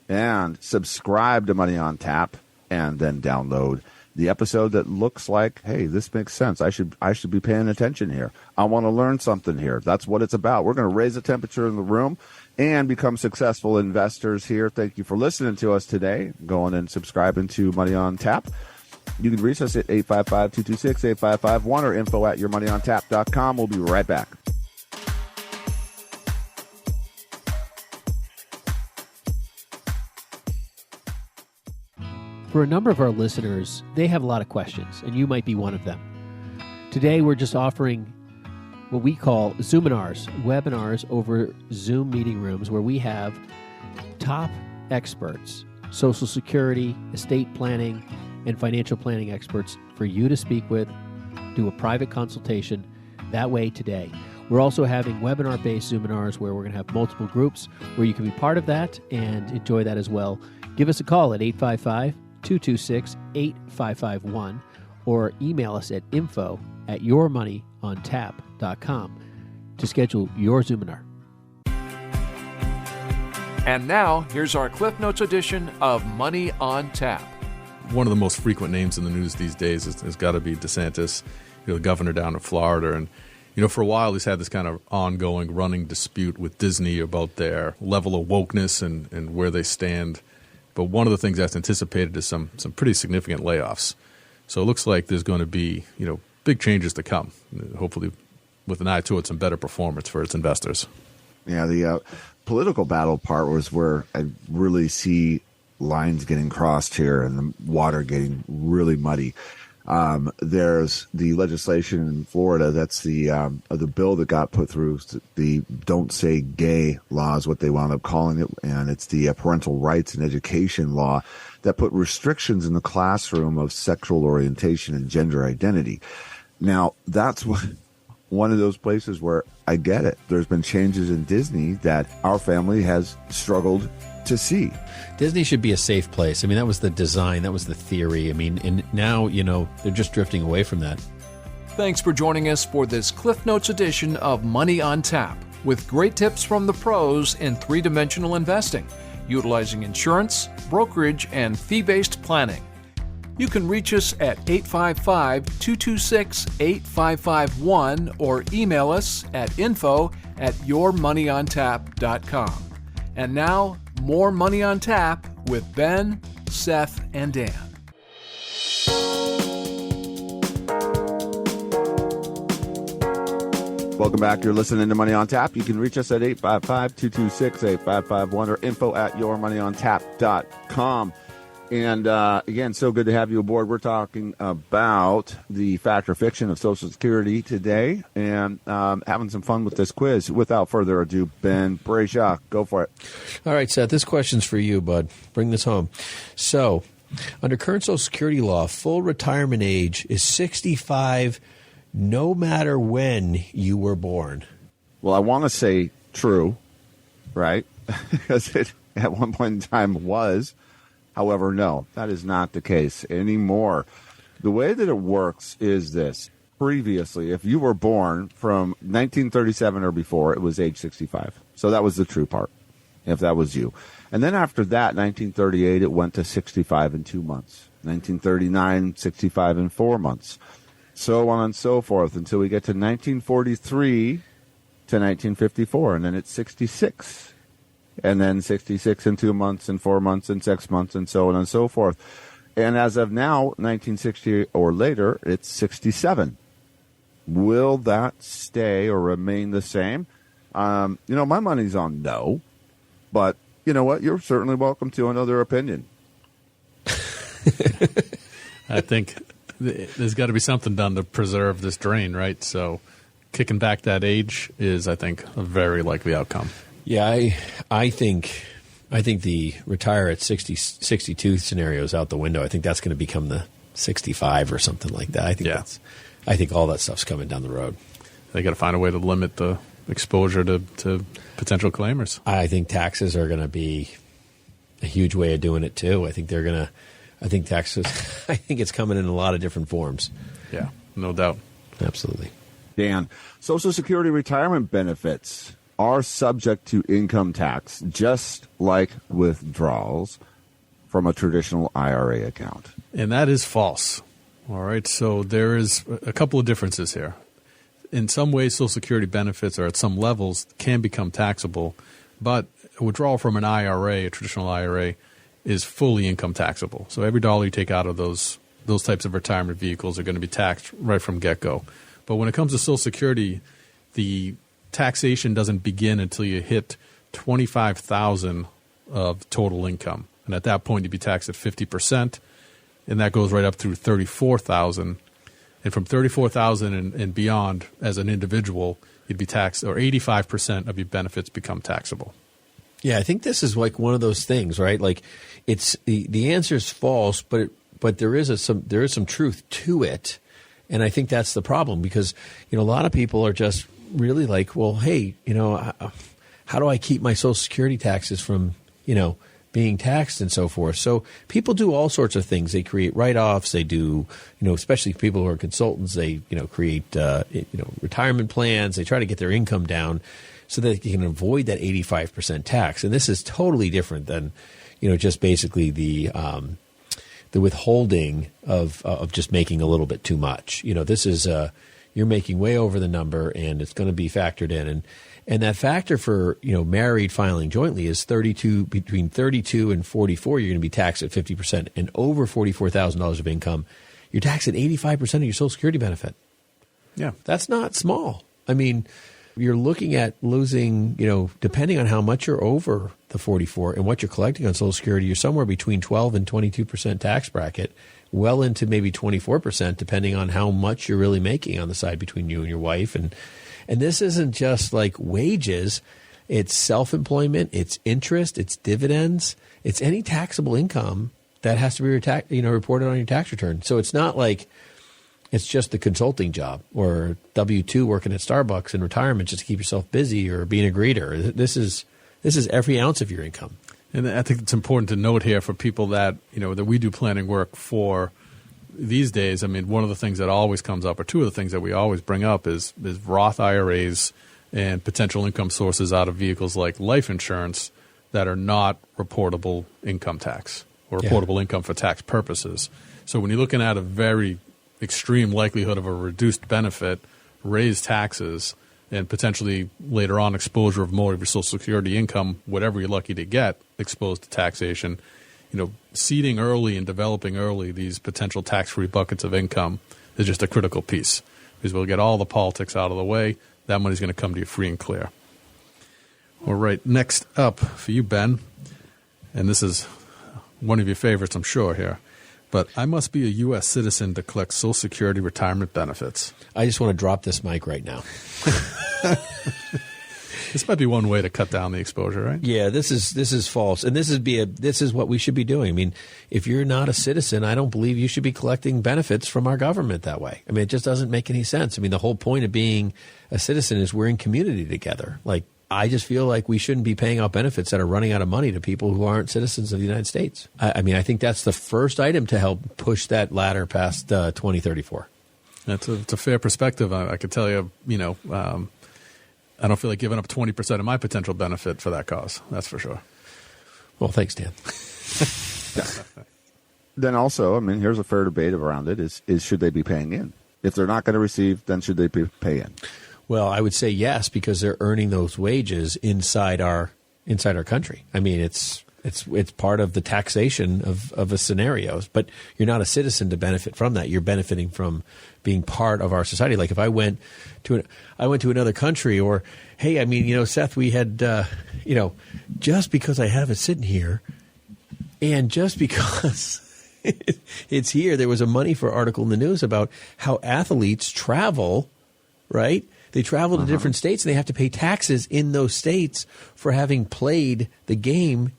and subscribe to Money on Tap, and then download the episode that looks like, hey, this makes sense. I should be paying attention here. I want to learn something here. That's what it's about. We're going to raise the temperature in the room and become successful investors here. Thank you for listening to us today. Going and subscribing to Money on Tap. You can reach us at 855-226-8551 or info@yourmoneyontap.com. We'll be right back. For a number of our listeners, they have a lot of questions, and you might be one of them. Today, we're just offering what we call Zoominars, webinars over Zoom meeting rooms, where we have top experts, Social Security, estate planning, and financial planning experts for you to speak with, do a private consultation that way today. We're also having webinar-based Zoominars where we're going to have multiple groups where you can be part of that and enjoy that as well. Give us a call at 855-226-8551 or email us at info@yourmoneyontap.com to schedule your Zoominar. And now, here's our Cliff Notes edition of Money on Tap. One of the most frequent names in the news these days has got to be DeSantis, the governor down in Florida. And, for a while he's had this kind of ongoing running dispute with Disney about their level of wokeness and where they stand. But one of the things that's anticipated is some pretty significant layoffs. So it looks like there's going to be, big changes to come, hopefully with an eye toward some better performance for its investors. Yeah, the political battle part was where I really see lines getting crossed here and the water getting really muddy. There's the legislation in Florida. That's the bill that got put through, the Don't Say Gay law is what they wound up calling it. And it's the parental rights and education law that put restrictions in the classroom of sexual orientation and gender identity. Now, that's one of those places where I get it. There's been changes in Disney that our family has struggled to see. Disney should be a safe place. I mean, that was the design. That was the theory. I mean, and now, they're just drifting away from that. Thanks for joining us for this Cliff Notes edition of Money on Tap, with great tips from the pros in three-dimensional investing, utilizing insurance, brokerage, and fee-based planning. You can reach us at 855-226-8551 or email us at info@yourmoneyontap.com. And now, more Money on Tap with Ben, Seth, and Dan. Welcome back. You're listening to Money on Tap. You can reach us at 855-226-8551 or info@yourmoneyontap.com. And again, so good to have you aboard. We're talking about the fact or fiction of Social Security today and having some fun with this quiz. Without further ado, Ben Brayshaw, go for it. All right, Seth, this question's for you, bud. Bring this home. So, under current Social Security law, full retirement age is 65 no matter when you were born. Well, I want to say true, right? Because it at one point in time was. However, no, that is not the case anymore. The way that it works is this. Previously, if you were born from 1937 or before, it was age 65. So that was the true part, if that was you. And then after that, 1938, it went to 65 in 2 months. 1939, 65 in 4 months. So on and so forth until we get to 1943 to 1954, and then it's 66. And then 66 in 2 months and 4 months and 6 months and so on and so forth. And as of now, 1960 or later, it's 67. Will that stay or remain the same? My money's on no. But, you know what? You're certainly welcome to another opinion. I think there's got to be something done to preserve this drain, right? So kicking back that age is, I think, a very likely outcome. Yeah, I think the retire at 62 scenario is out the window. I think that's going to become the 65 or something like that. I think all that stuff's coming down the road. They got to find a way to limit the exposure to potential claimers. I think taxes are going to be a huge way of doing it too. I think taxes. I think it's coming in a lot of different forms. Yeah, no doubt. Absolutely. Dan, Social Security retirement benefits are subject to income tax, just like withdrawals from a traditional IRA account. And that is false. All right, so there is a couple of differences here. In some ways, Social Security benefits, or at some levels, can become taxable, but a withdrawal from an IRA, a traditional IRA, is fully income taxable. So every dollar you take out of those types of retirement vehicles are going to be taxed right from get-go. But when it comes to Social Security, the taxation doesn't begin until you hit $25,000 of total income. And at that point, you'd be taxed at 50%, and that goes right up through $34,000. And from $34,000 and beyond, as an individual, you'd be taxed, or 85% of your benefits become taxable. Yeah, I think this is like one of those things, right? Like, it's the answer is false, but there is some truth to it, and I think that's the problem, because a lot of people are just really like, well, hey, how do I keep my Social Security taxes from being taxed and so forth? So people do all sorts of things. They create write-offs. They do, especially people who are consultants. They create retirement plans. They try to get their income down so that they can avoid that 85% tax. And this is totally different than, just basically the withholding of just making a little bit too much. This is you're making way over the number, and it's going to be factored in. And that factor for married filing jointly is between 32 and 44. You're going to be taxed at 50%, and over $44,000 of income, you're taxed at 85% of your Social Security benefit. Yeah, that's not small. I mean, you're looking at losing, depending on how much you're over the 44 and what you're collecting on Social Security, you're somewhere between 12 and 22% tax bracket, well into maybe 24%, depending on how much you're really making on the side between you and your wife. And this isn't just like wages. It's self-employment, it's interest, it's dividends, it's any taxable income that has to be reported on your tax return. So it's not like it's just the consulting job or W-2 working at Starbucks in retirement just to keep yourself busy or being a greeter. This is every ounce of your income. And I think it's important to note here for people that that we do planning work for these days. I mean, one of the things that always comes up, or two of the things that we always bring up, is Roth IRAs and potential income sources out of vehicles like life insurance that are not reportable income tax or reportable income for tax purposes. So when you're looking at a very extreme likelihood of a reduced benefit, raised taxes, and potentially later on exposure of more of your Social Security income, whatever you're lucky to get, exposed to taxation, seeding early and developing early these potential tax-free buckets of income is just a critical piece, because we'll get all the politics out of the way. That money's going to come to you free and clear. All right, next up for you, Ben, and this is one of your favorites, I'm sure, here. But I must be a U.S. citizen to collect Social Security retirement benefits. I just want to drop this mic right now. This might be one way to cut down the exposure, right? Yeah, this is false, and this is what we should be doing. I mean, if you're not a citizen, I don't believe you should be collecting benefits from our government that way. I mean, it just doesn't make any sense. I mean, the whole point of being a citizen is we're in community together. Like, I just feel like we shouldn't be paying out benefits that are running out of money to people who aren't citizens of the United States. I mean, I think that's the first item to help push that ladder past 2034. It's a fair perspective. I could tell you, I don't feel like giving up 20% of my potential benefit for that cause. That's for sure. Well, thanks, Dan. Then also, I mean, here's a fair debate around it: is should they be paying in? If they're not going to receive, then should they pay in? Well, I would say yes, because they're earning those wages inside our country. I mean, it's It's part of the taxation of a scenario. But you're not a citizen to benefit from that. You're benefiting from being part of our society. Like if I went to another country, or hey, I mean, Seth, we had just because I have it sitting here, and just because it's here, there was a Money for article in the news about how athletes travel, right? They travel to different states and they have to pay taxes in those states for having played the game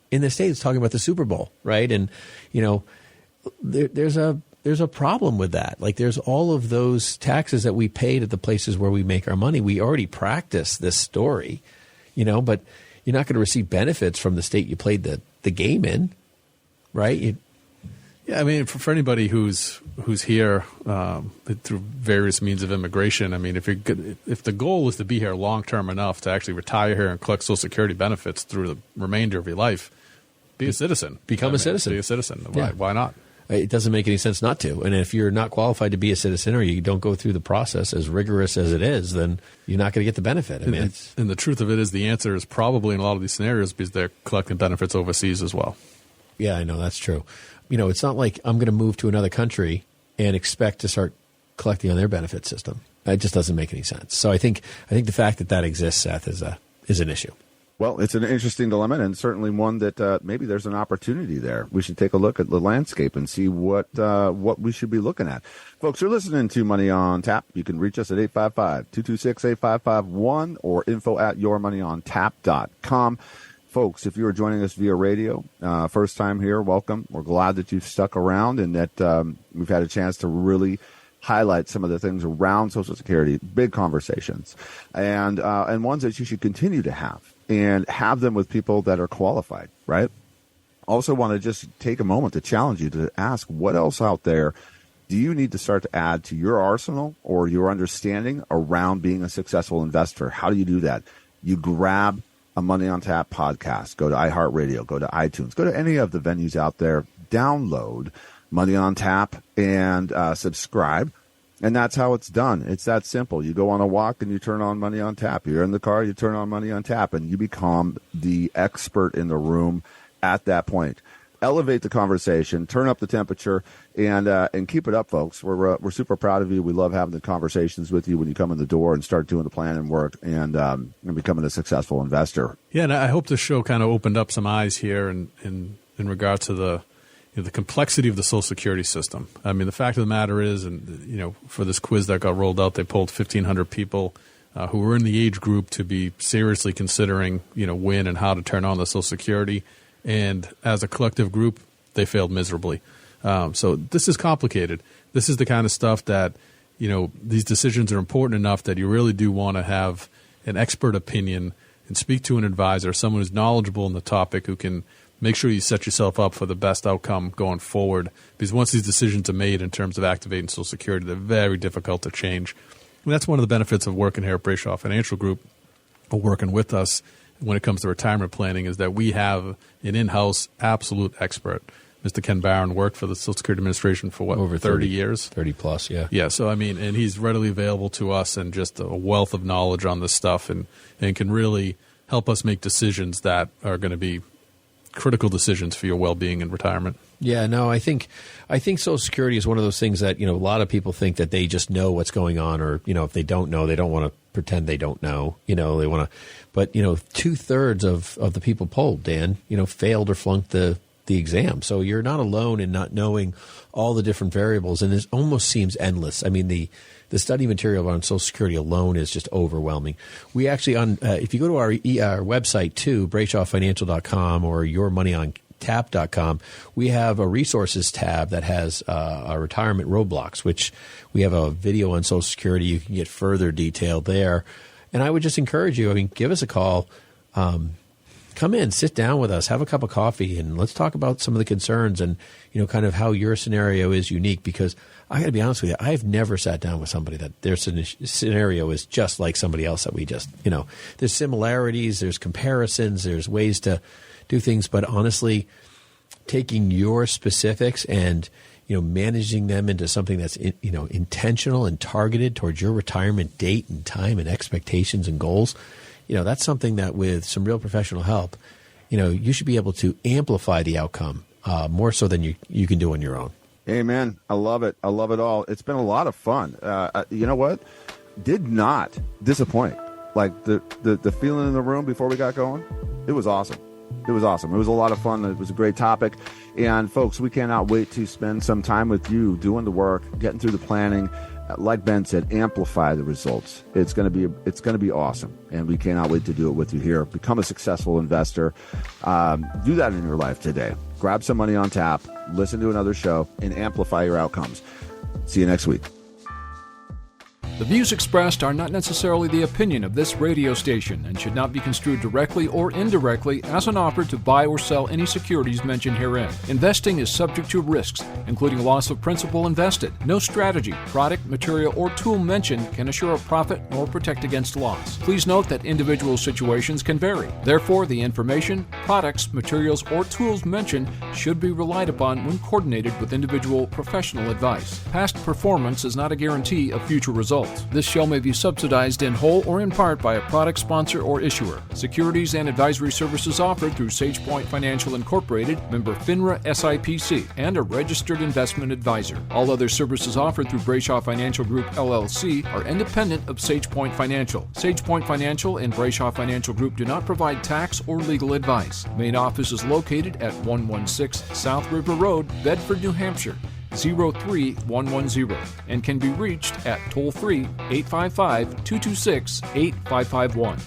in the States, talking about the Super Bowl, right? And, there's a problem with that. Like there's all of those taxes that we paid at the places where we make our money. We already practiced this story, but you're not going to receive benefits from the state you played the game in, right? Yeah, I mean, for anybody who's here through various means of immigration, I mean, if the goal is to be here long term enough to actually retire here and collect Social Security benefits through the remainder of your life, be a citizen. Become a citizen. Be a citizen. Yeah. Why not? It doesn't make any sense not to. And if you're not qualified to be a citizen, or you don't go through the process as rigorous as it is, then you're not going to get the benefit. I mean, and the truth of it is, the answer is probably in a lot of these scenarios because they're collecting benefits overseas as well. Yeah, I know that's true. It's not like I'm going to move to another country and expect to start collecting on their benefit system. It just doesn't make any sense. So I think the fact that exists, Seth, is an issue. Well, it's an interesting dilemma, and certainly one that maybe there's an opportunity there. We should take a look at the landscape and see what we should be looking at. Folks, you're listening to Money on Tap. You can reach us at 855-226-8551 or info@yourmoneyontap.com. Folks, if you are joining us via radio, first time here, welcome. We're glad that you've stuck around and that we've had a chance to really highlight some of the things around Social Security, big conversations, and ones that you should continue to have them with people that are qualified, right? Also want to just take a moment to challenge you to ask, what else out there do you need to start to add to your arsenal or your understanding around being a successful investor? How do you do that? You grab a Money on Tap podcast, go to iHeartRadio, go to iTunes, go to any of the venues out there, download Money on Tap and subscribe. And that's how it's done. It's that simple. You go on a walk and you turn on Money on Tap. You're in the car, you turn on Money on Tap, and you become the expert in the room at that point. Elevate the conversation, turn up the temperature, and keep it up, folks. We're super proud of you. We love having the conversations with you when you come in the door and start doing the planning work and becoming a successful investor. Yeah, and I hope this show kind of opened up some eyes here in regard to the complexity of the Social Security system. I mean, the fact of the matter is, and for this quiz that got rolled out, they polled 1,500 people who were in the age group to be seriously considering, when and how to turn on the Social Security. And as a collective group, they failed miserably. So this is complicated. This is the kind of stuff that, these decisions are important enough that you really do want to have an expert opinion and speak to an advisor, someone who's knowledgeable in the topic, who can make sure you set yourself up for the best outcome going forward. Because once these decisions are made in terms of activating Social Security, they're very difficult to change. And that's one of the benefits of working here at Brayshaw Financial Group, or working with us when it comes to retirement planning, is that we have an in-house absolute expert. Mr. Ken Barron worked for the Social Security Administration for over 30 years? 30 plus, yeah. Yeah, so and he's readily available to us and just a wealth of knowledge on this stuff and can really help us make decisions that are going to be critical decisions for your well-being in retirement. Yeah, no, I think Social Security is one of those things that, a lot of people think that they just know what's going on, or, if they don't know, they don't want to pretend they don't know, they want to, but, 2/3 of the people polled, Dan, failed or flunked the exam. So you're not alone in not knowing all the different variables, and it almost seems endless. I mean, the study material on Social Security alone is just overwhelming. We actually, if you go to our website too, BrayshawFinancial.com or YourMoneyOnTap.com, we have a resources tab that has our retirement roadblocks, which we have a video on Social Security. You can get further detail there. And I would just encourage you, give us a call. Come in, sit down with us, have a cup of coffee, and let's talk about some of the concerns and, kind of how your scenario is unique. Because I got to be honest with you, I've never sat down with somebody that their scenario is just like somebody else that we just, there's similarities, there's comparisons, there's ways to do things. But honestly, taking your specifics and, managing them into something that's, intentional and targeted towards your retirement date and time and expectations and goals, that's something that with some real professional help, you should be able to amplify the outcome more so than you can do on your own. Amen. I love it. I love it all. It's been a lot of fun. You know what? Did not disappoint. Like the feeling in the room before we got going, it was awesome. It was awesome. It was a lot of fun. It was a great topic. And folks, we cannot wait to spend some time with you doing the work, getting through the planning. Like Ben said, amplify the results. It's going to be awesome. And we cannot wait to do it with you here. Become a successful investor. Do that in your life today. Grab some money on tap, listen to another show, and amplify your outcomes. See you next week. The views expressed are not necessarily the opinion of this radio station and should not be construed directly or indirectly as an offer to buy or sell any securities mentioned herein. Investing is subject to risks, including loss of principal invested. No strategy, product, material, or tool mentioned can assure a profit nor protect against loss. Please note that individual situations can vary. Therefore, the information, products, materials, or tools mentioned should be relied upon when coordinated with individual professional advice. Past performance is not a guarantee of future results. This show may be subsidized in whole or in part by a product sponsor or issuer. Securities and advisory services offered through SagePoint Financial Incorporated, member FINRA SIPC, and a registered investment advisor. All other services offered through Brayshaw Financial Group LLC are independent of SagePoint Financial. SagePoint Financial and Brayshaw Financial Group do not provide tax or legal advice. Main office is located at 116 South River Road, Bedford, New Hampshire, 03110, and can be reached at toll-free 855-226-8551.